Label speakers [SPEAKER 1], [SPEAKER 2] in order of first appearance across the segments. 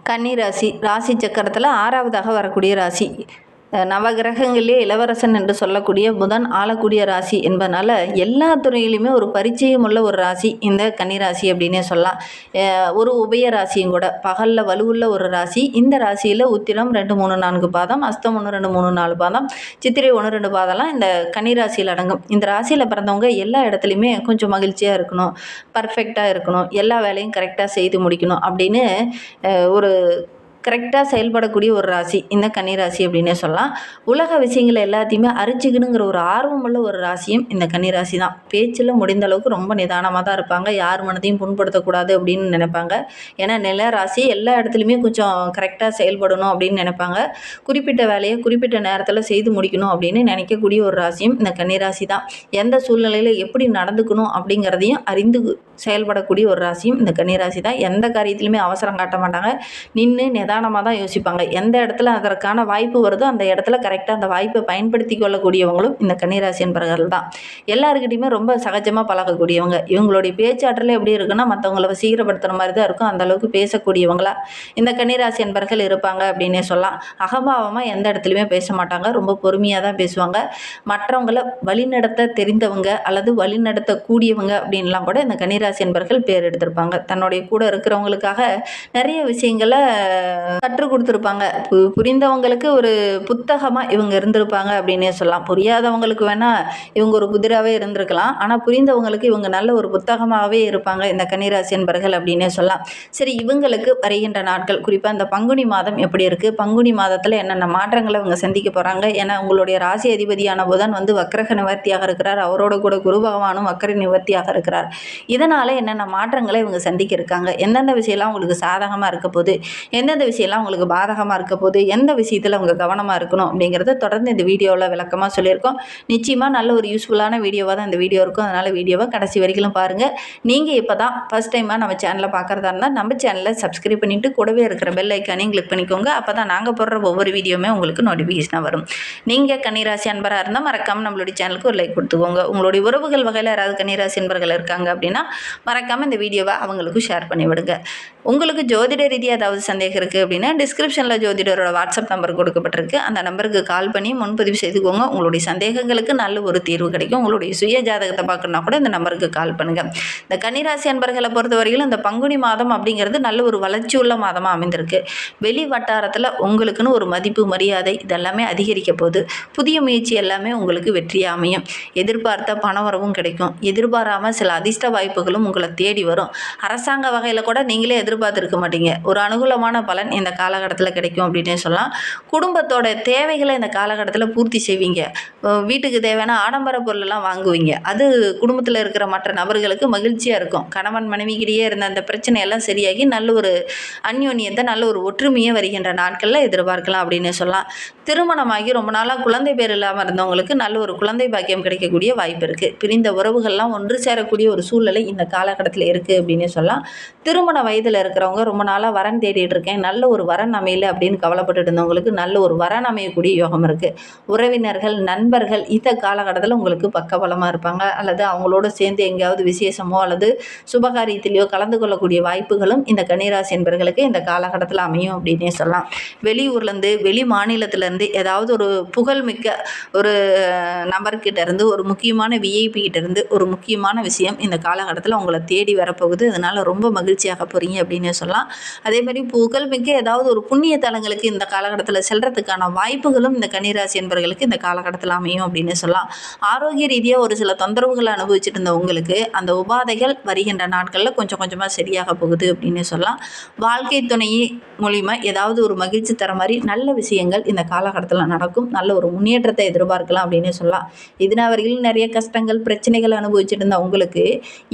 [SPEAKER 1] கன்னி ராசி ராசி சக்கரத்தில் 6வதாக வரக்கூடிய ராசி. நவகிரகங்களிலே இளவரசன் என்று சொல்லக்கூடிய புதன் ஆளக்கூடிய ராசி என்பதனால எல்லா துறையிலுமே ஒரு பரிச்சயம் உள்ள ஒரு ராசி இந்த கன்னிராசி அப்படின்னே சொல்லலாம். ஒரு உபய ராசியும் கூட, பகலில் வலுவுள்ள ஒரு ராசி. இந்த ராசியில் உத்திரம் 2, 3, 4 பாதம், அஸ்தம் 1, 2, 3, 4 பாதம், சித்திரை 1, 2 பாதம்லாம் இந்த கன்னிராசியில் அடங்கும். இந்த ராசியில் பிறந்தவங்க எல்லா இடத்துலையுமே கொஞ்சம் மகிழ்ச்சியாக இருக்கணும், பர்ஃபெக்டாக இருக்கணும், எல்லா வேலையும் கரெக்டாக செய்து முடிக்கணும் அப்படின்னு ஒரு கரெக்டாக செயல்படக்கூடிய ஒரு ராசி இந்த கன்னிராசி அப்படின்னே சொல்லலாம். உலக விஷயங்கள் எல்லாத்தையுமே அரிச்சிக்கணுங்கிற ஒரு ஆர்வமுள்ள ஒரு ராசியும் இந்த கன்னிராசி தான். பேச்சில் முடிந்த அளவுக்கு ரொம்ப நிதானமாக தான் இருப்பாங்க. யார் மனதையும் புண்படுத்தக்கூடாது அப்படின்னு நினைப்பாங்க. ஏன்னா நில ராசி எல்லா இடத்துலையுமே கொஞ்சம் கரெக்டாக செயல்படணும் அப்படின்னு நினைப்பாங்க. குறிப்பிட்ட வேலையை குறிப்பிட்ட நேரத்தில் செய்து முடிக்கணும் அப்படின்னு நினைக்கக்கூடிய ஒரு ராசியும் இந்த கன்னிராசி தான். எந்த சூழ்நிலையில் எப்படி நடந்துக்கணும் அப்படிங்கிறதையும் அறிந்து செயல்படக்கூடிய ஒரு ராசியும் இந்த கன்னிராசி தான். எந்த காரியத்திலுமே அவசரம் காட்ட மாட்டாங்க. நின்று நிதானமாக தான் யோசிப்பாங்க. எந்த இடத்துல அதற்கான வாய்ப்பு வருதோ அந்த இடத்துல கரெக்டாக அந்த வாய்ப்பை பயன்படுத்தி கொள்ளக்கூடியவங்களும் இந்த கன்னிராசி என்பவர்கள் தான். எல்லாருக்கிட்டையுமே ரொம்ப சகஜமாக பழகக்கூடியவங்க. இவங்களுடைய பேச்சாற்றல் எப்படி இருக்குன்னா மற்றவங்களை சீக்கிரப்படுத்துகிற மாதிரி தான் இருக்கும். அந்தளவுக்கு பேசக்கூடியவங்களா இந்த கன்னிராசி என்பவர்கள் இருப்பாங்க அப்படின்னே சொல்லலாம். அகம்பாவமாக எந்த இடத்துலையுமே பேச மாட்டாங்க. ரொம்ப பொறுமையாக தான் பேசுவாங்க. மற்றவங்களை வழிநடத்த தெரிந்தவங்க அல்லது வழிநடத்தக்கூடியவங்க அப்படின்லாம் கூட இந்த கன்னிராசி என்பவர்கள் பேர் எடுத்திருப்பாங்க. தன்னுடைய கூட இருக்கிறவங்களுக்காக நிறைய விஷயங்களை கற்றுக் கொடுத்துருப்பாங்க. புரிந்தவங்களுக்கு ஒரு புத்தகமாக இவங்க இருந்திருப்பாங்க அப்படின்னே சொல்லலாம். புரியாதவங்களுக்கு வேணால் இவங்க ஒரு புதிராகவே இருந்திருக்கலாம். ஆனால் புரிந்தவங்களுக்கு இவங்க நல்ல ஒரு புத்தகமாகவே இருப்பாங்க இந்த கன்னிராசி என்பவர்கள் அப்படின்னே சொல்லலாம். சரி, இவங்களுக்கு வருகின்ற நாட்கள் குறிப்பாக இந்த பங்குனி மாதம் எப்படி இருக்குது, பங்குனி மாதத்தில் என்னென்ன மாற்றங்களை இவங்க சந்திக்க போகிறாங்க? ஏன்னா உங்களுடைய ராசி அதிபதியான புதன் வக்ரக நிவர்த்தியாக இருக்கிறார். அவரோட கூட குரு பகவானும் வக்ர நிவர்த்தியாக இருக்கிறார். இதனால் என்னென்ன மாற்றங்களை இவங்க சந்திக்க இருக்காங்க? எந்தெந்த விஷயம்லாம் உங்களுக்கு சாதகமாக இருக்க போகுது, எந்தெந்த விஷயம்லாம் உங்களுக்கு பாதகமாக இருக்க போகுது, எந்த விஷயத்தில் அவங்க கவனமாக இருக்கணும் அப்படிங்கிறத தொடர்ந்து இந்த வீடியோவில் விளக்கமாக சொல்லியிருக்கோம். நிச்சயமாக நல்ல ஒரு யூஸ்ஃபுல்லான வீடியோவாக தான் இந்த வீடியோ இருக்கும். அதனால் வீடியோவை கடைசி வரைக்கும் பாருங்கள். நீங்கள் இப்போ தான் ஃபஸ்ட் டைமாக நம்ம சேனலை பார்க்குறதா இருந்தால் நம்ம சேனலை சப்ஸ்கிரைப் பண்ணிவிட்டு கூடவே இருக்கிற பெல் ஐக்கானையும் கிளிக் பண்ணிக்கோங்க. அப்போ தான் நாங்கள் போடுற ஒவ்வொரு வீடியோவுமே உங்களுக்கு நோட்டிஃபிகேஷனாக வரும். நீங்கள் கன்னிராசி அன்பராக இருந்தால் மறக்காமல் நம்மளுடைய சேனலுக்கு ஒரு லைக் கொடுத்துக்கோங்க. உங்களுடைய உறவுகள் வகையில் யாராவது கன்னிராசி அன்பர்கள் இருக்காங்க அப்படின்னா மறக்காமல் இந்த வீடியோவை அவங்களுக்கும் ஷேர் பண்ணி விடுங்க. உங்களுக்கு ஜோதிட ரீதியாக ஏதாவது சந்தேகம் இருக்குது அப்படின்னா டிஸ்கிரிப்ஷனில் ஜோதிடரோட வாட்ஸ்அப் நம்பர் கொடுக்கப்பட்டிருக்கு. அந்த நம்பருக்கு கால் பண்ணி முன்பதிவு செய்துக்கோங்க. உங்களுடைய சந்தேகங்களுக்கு நல்ல ஒரு தீர்வு கிடைக்கும். உங்களுடைய சுய ஜாதகத்தை பார்க்கணுன்னா கூட இந்த நம்பருக்கு கால் பண்ணுங்கள். இந்த கன்னிராசி அன்பர்களை பொறுத்தவரையிலும் இந்த பங்குனி மாதம் அப்படிங்கிறது நல்ல ஒரு வளர்ச்சி உள்ள மாதமாக அமைந்திருக்கு. வெளி வட்டாரத்தில் உங்களுக்குன்னு ஒரு மதிப்பு மரியாதை இதெல்லாமே அதிகரிக்க போகுது. புதிய முயற்சி எல்லாமே உங்களுக்கு வெற்றியாக அமையும். எதிர்பார்த்த பணவரவும் கிடைக்கும். எதிர்பாராமல் சில அதிர்ஷ்ட வாய்ப்புகளும் உங்களை தேடி வரும். அரசாங்க வகையில் கூட நீங்களே எதிர்பார்த்துருக்க மாட்டீங்க. ஒரு அனுகூலமான பலன் இந்த காலகட்டத்தில் கிடைக்கும் அப்படின்னே சொல்லலாம். குடும்பத்தோட தேவைகளை இந்த காலகட்டத்தில் பூர்த்தி செய்வீங்க. வீட்டுக்கு தேவையான ஆடம்பர பொருளெல்லாம் வாங்குவீங்க. அது குடும்பத்தில் இருக்கிற மற்ற நபர்களுக்கு மகிழ்ச்சியாக இருக்கும். கணவன் மனைவிக்கிடையே இருந்த அந்த பிரச்சனையெல்லாம் சரியாகி நல்ல ஒரு அந்யோன்யத்தை நல்ல ஒரு ஒற்றுமையை வருகின்ற நாட்களில் எதிர்பார்க்கலாம் அப்படின்னே சொல்லலாம். திருமணமாகி ரொம்ப நாளாக குழந்தை பேர் இல்லாமல் இருந்தவங்களுக்கு நல்ல ஒரு குழந்தை பாக்கியம் கிடைக்கக்கூடிய வாய்ப்பு இருக்குது. பிரிந்த உறவுகள்லாம் ஒன்று சேரக்கூடிய ஒரு சூழ்நிலை இந்த காலகட்டத்தில் இருக்குது அப்படின்னே சொல்லலாம். திருமண வயதில் இருக்கிறவங்க ரொம்ப நாளாக வரன் தேடிட்டு இருக்கேன், நல்ல ஒரு வரன் அமையல அப்படின்னு கவலைப்பட்டு இருந்தவங்களுக்கு நல்ல ஒரு வரன் அமையக்கூடிய யோகம் இருக்குது. உறவினர்கள் நண்பர்கள் இந்த காலகட்டத்தில் உங்களுக்கு பக்கபலமாக இருப்பாங்க. அல்லது அவங்களோட சேர்ந்து எங்கேயாவது விசேஷமோ அல்லது சுபகாரியத்திலேயோ கலந்து கொள்ளக்கூடிய வாய்ப்புகளும் இந்த கன்னிராசி என்பவர்களுக்கு இந்த காலகட்டத்தில் அமையும் அப்படின்னே சொல்லலாம். வெளியூர்லேருந்து வெளி மாநிலத்திலேருந்து ஏதாவது ஒரு புகழ்மிக்க ஒரு நபர்கிட்ட இருந்து ஒரு முக்கியமான விஐபி கிட்ட இருந்து ஒரு முக்கியமான விஷயம் இந்த காலகட்டத்தில் உங்களை தேடி வரப்போகுது. அதனால் ரொம்ப மகிழ்ச்சியாக போகிறீங்க அப்படின்னு சொல்லலாம். அதே மாதிரி புகழ்மிக்க ஏதாவது ஒரு புண்ணிய தலங்களுக்கு இந்த காலகட்டத்தில் செல்றதுக்கான வாய்ப்புகளும் இந்த கன்னிராசி என்பவர்களுக்கு இந்த காலகட்டத்தில் அமையும் அப்படின்னு சொல்லலாம். ஆரோக்கிய ரீதியாக ஒரு சில தொந்தரவுகளை அனுபவிச்சுட்டு இருந்த உங்களுக்கு அந்த உபாதைகள் வருகின்ற நாட்களில் கொஞ்சம் கொஞ்சமாக சரியாக போகுது அப்படின்னு சொல்லலாம். வாழ்க்கை துணை மூலிமா ஏதாவது ஒரு மகிழ்ச்சி தர மாதிரி நல்ல விஷயங்கள் இந்த காலகட்டத்தில் நடக்கும். நல்ல ஒரு முன்னேற்றத்தை எதிர்பார்க்கலாம் அப்படின்னு சொல்லலாம். இதனாவரையிலும் நிறைய கஷ்டங்கள் பிரச்சனைகள் அனுபவிச்சுட்டு இருந்த உங்களுக்கு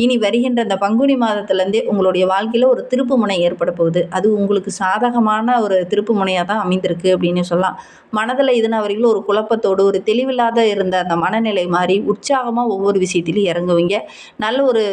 [SPEAKER 1] இனி வருகின்ற இந்த பங்குனி மாதத்துலேருந்தே உங்களுடைய வாழ்க்கையில் ஒரு திருப்பு முனை ஏற்பட போகுது. அது உங்களுக்கு சாதகமான ஒரு திருப்பு முனையாக தான் அமைந்திருக்கு அப்படின்னு சொல்லலாம். மனதில் இதனாவரையிலும் ஒரு குழப்பத்தோடு ஒரு தெளிவில்லாத இருந்த அந்த மனநிலை மாறி உற்சாகமாக ஒவ்வொரு விஷயத்திலையும் இறங்குவீங்க. நல்ல ஒரு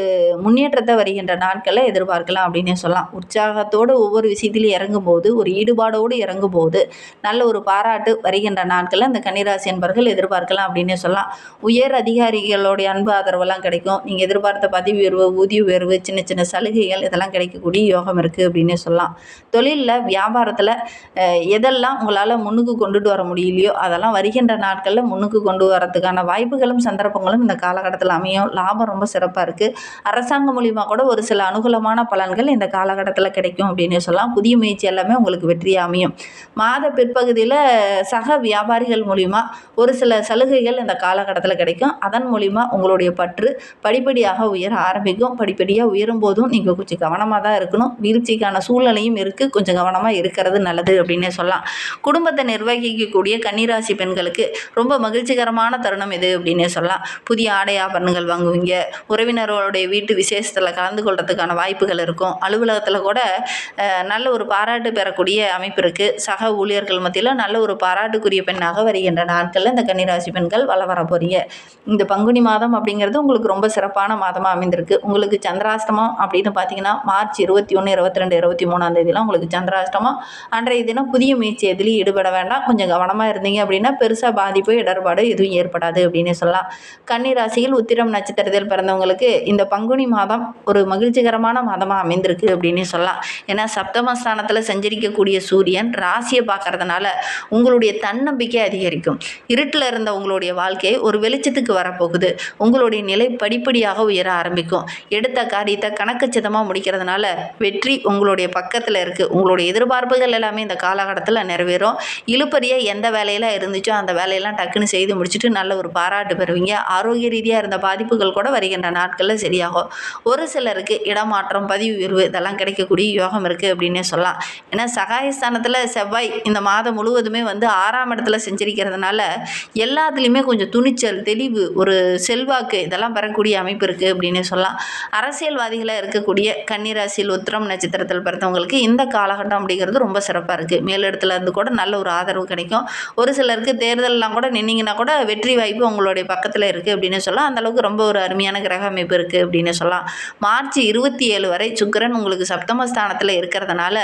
[SPEAKER 1] முன்னேற்றத்தை வருகின்ற நாட்களில் எதிர்பார்க்கலாம் அப்படின்னே சொல்லலாம். உற்சாகத்தோடு ஒவ்வொரு விஷயத்திலையும் இறங்கும்போது ஒரு ஈடுபாடோடு இறங்கும்போது நல்ல ஒரு பாராட்டு வருகின்ற நாட்களில் இந்த கன்னிராசி என்பவர்கள் எதிர்பார்க்கலாம் அப்படின்னே சொல்லலாம். உயர் அதிகாரிகளுடைய அன்பு ஆதரவெல்லாம் கிடைக்கும். நீங்கள் எதிர்பார்த்த பதவி உயர்வு ஊதிய உயர்வு சின்ன சின்ன சலுகைகள் இதெல்லாம் கிடைக்கக்கூடிய யோகம் இருக்குது அப்படின்னே சொல்லலாம். தொழிலில் வியாபாரத்தில் எதெல்லாம் உங்களால் முன்னுக்கு கொண்டுட்டு வர முடியலையோ அதெல்லாம் வருகின்ற நாட்களில் முன்னுக்கு கொண்டு வரதுக்கான வாய்ப்புகளும் சந்தர்ப்பங்களும் இந்த காலகட்டத்தில் அமையும். லாபம் ரொம்ப சிறப்பாக இருக்குது. அரசாங்கம் மூலிமா கூட ஒரு சில அனுகூலமான பலன்கள் இந்த காலகட்டத்தில் கிடைக்கும் அப்படின்னு சொல்லலாம். புதிய முயற்சி எல்லாமே உங்களுக்கு வெற்றியாக அமையும். மாத பிற்பகுதியில் சக வியாபாரிகள் மூலிமா ஒரு சில சலுகைகள் இந்த காலகட்டத்தில் கிடைக்கும். அதன் மூலிமா உங்களுடைய பற்று படிப்படியாக உயர ஆரம்பிக்கும். படிப்படியாக உயரும் போதும் நீங்கள் கொஞ்சம் கவனமாக தான் இருக்கணும். வீழ்ச்சிக்கான சூழ்நிலையும் இருக்குது. கொஞ்சம் கவனமாக இருக்கிறது நல்லது அப்படின்னே சொல்லலாம். குடும்பத்தை நிர்வகிக்கக்கூடிய கன்னிராசி பெண்களுக்கு ரொம்ப மகிழ்ச்சிகரமான தருணம் இது அப்படின்னே சொல்லலாம். புதிய ஆடை ஆபரணங்கள் வாங்குவீங்க. உறவினர்களுடைய வீட்டு விசேஷத்தில் கலந்து கொள்றதுக்கான வாய்ப்புகள் இருக்கும். அலுவலகத்தில் கூட நல்ல ஒரு பாராட்டு பெறக்கூடிய அமைப்பு இருக்குது. சக ஊழியர்கள் மத்தியில் நல்ல ஒரு பாராட்டுக்குரிய பெண்ணாக வருகின்ற நாட்களில் இந்த கன்னிராசி பெண்கள் வர போகிறீங்க. இந்த பங்குனி மாதம் அப்படிங்கிறது உங்களுக்கு ரொம்ப சிறப்பான மாதமாக அமைந்திருக்கு. உங்களுக்கு சந்திராஷ்டமம் அப்படின்னு பார்த்தீங்கன்னா மார்ச் 21, 22, 23 உங்களுக்கு சந்திராஷ்டமம். அன்றைய தினம் புதிய முயற்சி எதுலையும் ஈடுபட வேண்டாம். கொஞ்சம் கவனமாக இருந்தீங்க அப்படின்னா பெருசாக பாதிப்பு இடர்பாடு எதுவும் ஏற்படாது அப்படின்னு சொல்லலாம். கன்னிராசியில் உத்திரம் நட்சத்திரத்தில் பிறந்தவங்களுக்கு இந்த பங்குனி மாதம் ஒரு மகிழ்ச்சிகரமான மாதமாக அமைந்திருக்கு அப்படின்னு சொல்லலாம். ஏன்னா சப்தமஸ்தானத்தில் சஞ்சரிக்கக்கூடிய சூரியன் ராசியை பார்க்கறதுனால உங்களுடைய தன்னம்பிக்கை அதிகரிக்கும். இருட்டில் இருந்த உங்களுடைய வாழ்க்கை ஒரு வெளிச்சத்துக்கு வரப்போகுது. உங்களுடைய நிலை படிப்படியாக உயர ஆரம்பிக்கும். எடுத்த காரியத்தை கணக்கச்சிதமாக முடிக்கிறதுனால வெற்றி உங்களுடைய பக்கத்தில் இருக்குது. உங்களுடைய எதிர்பார்ப்புகள் எல்லாமே இந்த காலகட்டத்தில் நிறைவேறும். இழுப்பறியாக எந்த வேலையெல்லாம் இருந்துச்சோ அந்த வேலையெல்லாம் டக்குன்னு செய்து முடிச்சுட்டு நல்ல ஒரு பாராட்டு பெறுவீங்க. ஆரோக்கிய ரீதியாக இருந்த பாதிப்புகள் கூட வருகின்ற நாட்களில் சரியாகும். ஒரு சிலருக்கு இடமாற்றம், பதிவு உயர்வு இதெல்லாம் கிடைக்கக்கூடிய யோகம் இருக்குது அப்படின்னே சொல்லலாம். ஏன்னா சகாயஸ்தானத்தில் செவ்வாய் இந்த மாதம் முழுவதுமே 6ஆம் இடத்துல செஞ்சிருக்கிறதுனால எல்லாத்துலேயுமே கொஞ்சம் துணிச்சல், தெளிவு, ஒரு செல்வாக்கு இதெல்லாம் பெறக்கூடிய அமைப்பு இருக்குது அப்படின்னு சொல்லலாம். அரசியல்வாதிகளாக இருக்கக்கூடிய கன்னிராசியில் உத்திரம் நட்சத்திரத்தில் பிறந்தவங்களுக்கு இந்த காலகட்டம் அப்படிங்கிறது ரொம்ப சிறப்பாக இருக்குது. மேலிடத்துல இருந்து கூட நல்ல ஒரு ஆதரவு கிடைக்கும். ஒரு சிலருக்கு தேர்தலெலாம் கூட நின்னீங்கன்னா கூட வெற்றி வாய்ப்பு உங்களுடைய பக்கத்தில் இருக்குது அப்படின்னு சொல்லலாம். அந்தளவுக்கு ரொம்ப ஒரு அருமையான கிரக அமைப்பு இருக்குது அப்படின்னு சொல்லலாம். மார்ச் 27 வரை சுக்கிரன் உங்களுக்கு சப்தமஸ்தானத்தில் இருக்கிறதுனால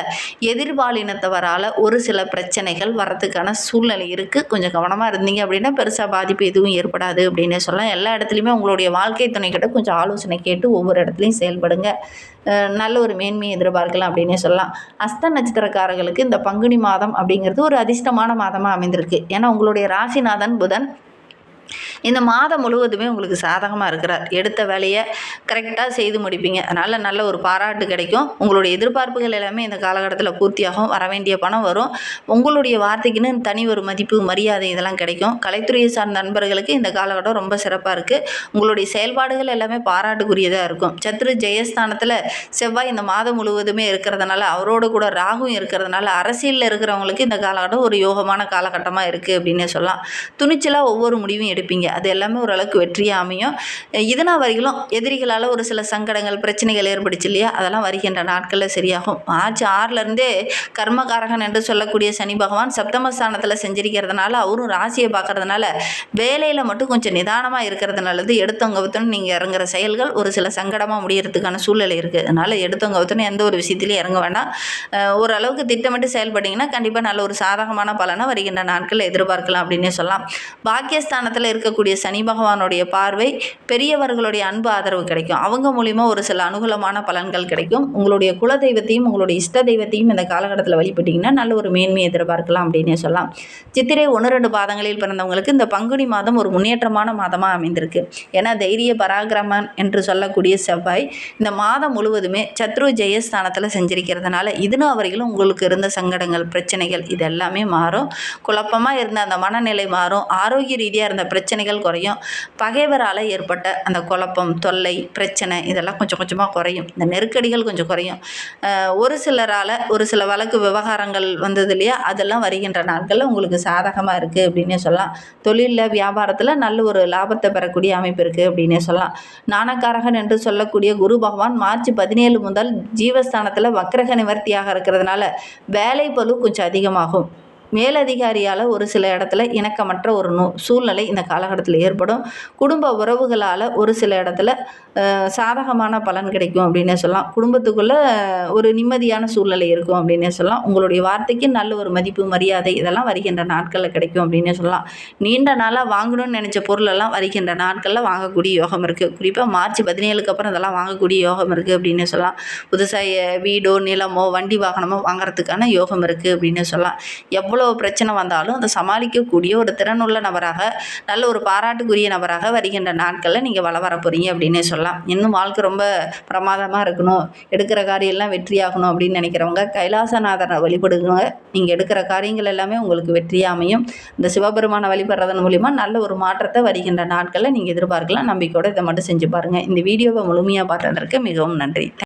[SPEAKER 1] எதிர்பாலினத்தவரால் ஒரு சில பிரச்சனைகள் வரத்துக்கான சூழ்நிலை இருக்குது. கொஞ்சம் கவனமாக இருந்தீங்க அப்படின்னா பெருசாக பாதிப்பு எதுவும் ஏற்படாது அப்படின்னே சொல்லலாம். எல்லா இடத்துலையுமே உங்களுடைய வாழ்க்கை துணைக்கிட்ட கொஞ்சம் ஆலோசனை கேட்டு ஒவ்வொரு இடத்துலையும் செயல்படுங்க. நல்ல ஒரு மேன்மையை எதிர்பார்க்கலாம் அப்படின்னே சொல்லலாம். அஸ்த நட்சத்திரக்காரர்களுக்கு இந்த பங்குனி மாதம் அப்படிங்கிறது ஒரு அதிர்ஷ்டமான மாதமாக அமைந்திருக்கு. ஏன்னா உங்களுடைய ராசிநாதன் புதன் இந்த மாதம் முழுவதுமே உங்களுக்கு சாதகமாக இருக்கிறார். எடுத்த வேலையை கரெக்டாக செய்து முடிப்பீங்க. அதனால் நல்ல ஒரு பாராட்டு கிடைக்கும். உங்களுடைய எதிர்பார்ப்புகள் எல்லாமே இந்த காலகட்டத்தில் பூர்த்தியாகும். வர வேண்டிய பணம் வரும். உங்களுடைய வார்த்தைக்குன்னு தனி ஒரு மதிப்பு, மரியாதை இதெல்லாம் கிடைக்கும். கலைத்துறையை சார்ந்த நண்பர்களுக்கு இந்த காலகட்டம் ரொம்ப சிறப்பாக இருக்குது. உங்களுடைய செயல்பாடுகள் எல்லாமே பாராட்டுக்குரியதாக இருக்கும். சத்ரு ஜெயஸ்தானத்தில் செவ்வாய் இந்த மாதம் முழுவதுமே இருக்கிறதுனால அவரோட கூட ராகுவும் இருக்கிறதுனால அரசியலில் இருக்கிறவங்களுக்கு இந்த காலகட்டம் ஒரு யோகமான காலகட்டமாக இருக்குது அப்படின்னே சொல்லலாம். துணிச்சலாக ஒவ்வொரு முடிவும் எடுப்பீங்க. அது எல்லாமே ஓரளவுக்கு வெற்றியாக அமையும். இதனால் வரைக்கும் எதிரிகளால் ஒரு சில சங்கடங்கள், பிரச்சனைகள் ஏற்படுச்சு இல்லையா, அதெல்லாம் வருகின்ற நாட்களில் சரியாகும். மார்ச் 6லேருந்தே கர்மகாரகன் என்று சொல்லக்கூடிய சனி பகவான் சப்தமஸ்தானத்தில் செஞ்சிருக்கிறதுனால அவரும் ராசியை பார்க்கறதுனால வேலையில் மட்டும் கொஞ்சம் நிதானமாக இருக்கிறது நல்லது. எடுத்தவங்கவுத்துன்னு நீங்கள் இறங்குற செயல்கள் ஒரு சில சங்கடமாக முடியறதுக்கான சூழ்நிலை இருக்குது. அதனால் எடுத்தவங்கவுத்துன்னு எந்த ஒரு விஷயத்துலையும் இறங்க வேண்டாம். ஓரளவுக்கு திட்டமிட்டு செயல்பட்டிங்கன்னா கண்டிப்பாக நல்ல ஒரு சாதகமான பலனை வருகின்ற நாட்களில் எதிர்பார்க்கலாம் அப்படின்னே சொல்லலாம். பாக்கியஸ்தானத்தில் இருக்கக்கூடிய சனி பகவானுடைய பார்வை பெரியவர்களுடைய அன்பு ஆதரவு கிடைக்கும். அவங்க மூலிமா ஒரு சில அனுகூலமான பலன்கள் கிடைக்கும். உங்களுடைய குல தெய்வத்தையும் உங்களுடைய இஷ்ட தெய்வத்தையும் இந்த காலகட்டத்தில் வழிபட்டிங்கன்னா நல்ல ஒரு மேன்மையை எதிர்பார்க்கலாம் அப்படின்னே சொல்லலாம். சித்திரை 1-2 பாதங்களில் பிறந்தவங்களுக்கு இந்த பங்குனி மாதம் ஒரு முன்னேற்றமான மாதமாக அமைந்திருக்கு. ஏன்னா தைரிய பராக்கிரமன் என்று சொல்லக்கூடிய செவ்வாய் இந்த மாதம் முழுவதுமே சத்ரு ஜெயஸ்தானத்தில் செஞ்சிருக்கிறதுனால இதுனா வரையிலும் உங்களுக்கு இருந்த சங்கடங்கள், பிரச்சனைகள் இது எல்லாமே மாறும். குழப்பமாக இருந்த அந்த மனநிலை மாறும். ஆரோக்கிய ரீதியாக இருந்த பிரச்சனைகள் குறையும். பகைவரால் ஏற்பட்ட அந்த குழப்பம், தொல்லை, பிரச்சனை இதெல்லாம் கொஞ்சம் கொஞ்சமாக குறையும். இந்த நெருக்கடிகள் கொஞ்சம் குறையும். ஒரு சிலரால் ஒரு சில வழக்கு விவகாரங்கள் வந்தது இல்லையா, அதெல்லாம் வருகின்ற நாட்களில் உங்களுக்கு சாதகமாக இருக்குது அப்படின்னே சொல்லலாம். தொழிலில், வியாபாரத்தில் நல்ல ஒரு லாபத்தை பெறக்கூடிய அமைப்பு இருக்குது அப்படின்னே சொல்லலாம். ஞானக்காரகன் என்று சொல்லக்கூடிய குரு பகவான் மார்ச் 17 முதல் ஜீவஸ்தானத்தில் வக்ரக நிவர்த்தியாக இருக்கிறதுனால வேலை பளு கொஞ்சம் அதிகமாகும். மேலதிகாரியால் ஒரு சில இடத்துல இணக்கமற்ற ஒரு சூழ்நிலை இந்த காலகட்டத்தில் ஏற்படும். குடும்ப உறவுகளால் ஒரு சில இடத்துல சாதகமான பலன் கிடைக்கும் அப்படின்னே சொல்லலாம். குடும்பத்துக்குள்ளே ஒரு நிம்மதியான சூழ்நிலை இருக்கும் அப்படின்னே சொல்லலாம். உங்களுடைய வார்த்தைக்கு நல்ல ஒரு மதிப்பு, மரியாதை இதெல்லாம் வருகின்ற நாட்களில் கிடைக்கும் அப்படின்னே சொல்லலாம். நீண்ட நாளாக வாங்கணும்னு நினச்ச பொருளெல்லாம் வருகின்ற நாட்களில் வாங்கக்கூடிய யோகம் இருக்குது. குறிப்பாக மார்ச் 17க்கு அப்புறம் இதெல்லாம் வாங்கக்கூடிய யோகம் இருக்குது அப்படின்னே சொல்லலாம். புதுசாக வீடோ, நிலமோ, வண்டி வாகனமோ வாங்குறதுக்கான யோகம் இருக்குது அப்படின்னு சொல்லலாம். எவ்வளோ பிரச்சனை வந்தாலும் அதை சமாளிக்கக்கூடிய ஒரு திறனுள்ள நபராக, நல்ல ஒரு பாராட்டுக்குரிய நபராக வருகின்ற நாட்களில் நீங்கள் வர போகிறீங்க அப்படின்னே சொல்லலாம். இன்னும் வாழ்க்கை ரொம்ப பிரமாதமாக இருக்கணும், எடுக்கிற காரியெல்லாம் வெற்றியாகணும் அப்படின்னு நினைக்கிறவங்க கைலாசநாதரை வழிபடுங்க. நீங்கள் எடுக்கிற காரியங்கள் எல்லாமே உங்களுக்கு வெற்றியாக அமையும். இந்த சிவபெருமானை வழிபடுறதன் மூலிமா நல்ல ஒரு மாற்றத்தை வருகின்ற நாட்களில் நீங்கள் எதிர்பார்க்கலாம். நம்பிக்கையோடு இதை மட்டும் செஞ்சு பாருங்கள். இந்த வீடியோவை முழுமையாக பார்த்ததற்கு மிகவும் நன்றி.